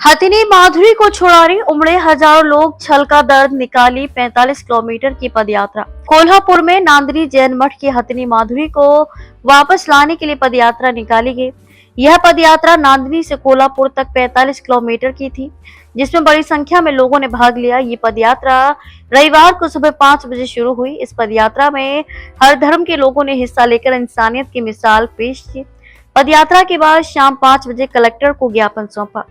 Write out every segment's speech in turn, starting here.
हथिनी माधुरी को छुड़ाने उमड़े हजारों लोग, छल का दर्द निकाली 45 किलोमीटर की पदयात्रा। कोल्हापुर में नांदनी जैन मठ की हथिनी माधुरी को वापस लाने के लिए पदयात्रा निकाली गई। यह पदयात्रा नांदनी से कोल्हापुर तक 45 किलोमीटर की थी, जिसमें बड़ी संख्या में लोगों ने भाग लिया। ये पदयात्रा रविवार को सुबह 5 बजे शुरू हुई। इस पदयात्रा में हर धर्म के लोगों ने हिस्सा लेकर इंसानियत की मिसाल पेश की। पदयात्रा के बाद शाम 5 बजे कलेक्टर को ज्ञापन सौंपा।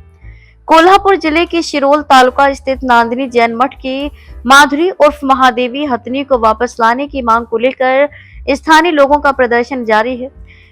कोल्हापुर जिले के शिरोल तालुका स्थित नांदनी जैन मठ की माधुरी उर्फ महादेवी हथिनी को वापस लाने की मांग को लेकर स्थानीय लोगों का प्रदर्शन जारी है।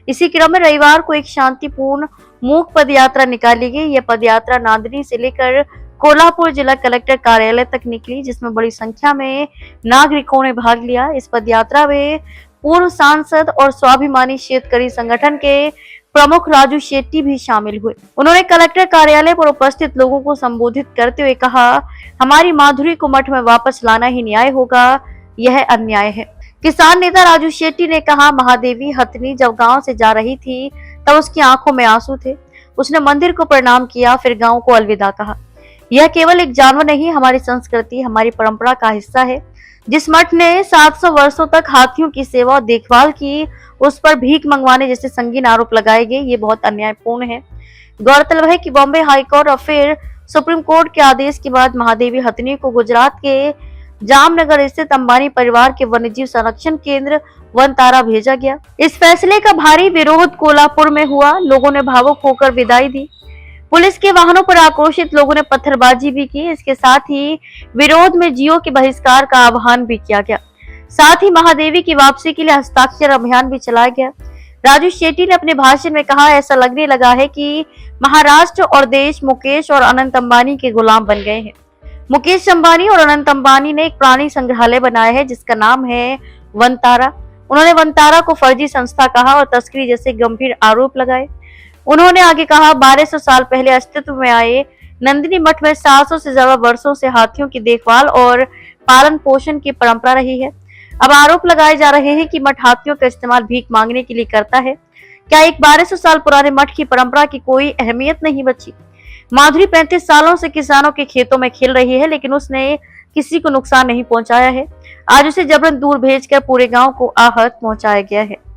इसी क्रम में रविवार को एक शांतिपूर्ण मूक पदयात्रा निकाली गई। यह पदयात्रा नांदनी से लेकर कोल्हापुर जिला कलेक्टर कार्यालय तक निकली, जिसमें बड़ी संख्या में नागरिकों ने भाग लिया। इस पदयात्रा में पूर्व सांसद और स्वाभिमानी शेतकरी संगठन के प्रमुख राजू शेट्टी भी शामिल हुए। उन्होंने कलेक्टर कार्यालय पर उपस्थित लोगों को संबोधित करते हुए कहा, हमारी माधुरी को मठ में वापस लाना ही न्याय होगा, यह अन्याय है। किसान नेता राजू शेट्टी ने कहा, महादेवी हथिनी जब गांव से जा रही थी तब उसकी आंखों में आंसू थे। उसने मंदिर को प्रणाम किया, फिर गांव को अलविदा कहा। यह केवल एक जानवर नहीं, हमारी संस्कृति, हमारी परंपरा का हिस्सा है। जिस मठ ने 700 वर्षों तक हाथियों की सेवा और देखभाल की, उस पर भीख मंगवाने जैसे संगीन आरोप लगाए गए, ये बहुत अन्यायपूर्ण है। गौरतलब है कि बॉम्बे हाईकोर्ट और फिर सुप्रीम कोर्ट के आदेश के बाद महादेवी हथिनी को गुजरात के जामनगर स्थित अंबानी परिवार के वन्यजीव संरक्षण केंद्र वनतारा भेजा गया। इस फैसले का भारी विरोध कोल्हापुर में हुआ। लोगों ने भावुक होकर विदाई दी। पुलिस के वाहनों पर आक्रोशित लोगों ने पत्थरबाजी भी की। इसके साथ ही विरोध में जियो के बहिष्कार का आह्वान भी किया गया। साथ ही महादेवी की वापसी के लिए हस्ताक्षर अभियान भी चलाया गया। राजू शेट्टी ने अपने भाषण में कहा, ऐसा लगने लगा है कि महाराष्ट्र और देश मुकेश और अनंत अंबानी के गुलाम बन गए हैं। मुकेश अंबानी और अनंत अंबानी ने एक प्राणी संग्रहालय बनाया है जिसका नाम है वनतारा। उन्होंने वनतारा को फर्जी संस्था कहा और तस्करी जैसे गंभीर आरोप लगाए। उन्होंने आगे कहा, 1200 साल पहले अस्तित्व में आए नंदिनी मठ में 700 से ज्यादा वर्षों से हाथियों की देखभाल और पालन पोषण की परंपरा रही है। अब आरोप लगाए जा रहे हैं कि मठ हाथियों का इस्तेमाल भीख मांगने के लिए करता है। क्या एक 1200 साल पुराने मठ की परंपरा की कोई अहमियत नहीं बची? माधुरी 35 सालों से किसानों के खेतों में खेल रही है, लेकिन उसने किसी को नुकसान नहीं पहुंचाया है। आज उसे जबरन दूर भेजकर पूरे गांव को आहत पहुंचाया गया है।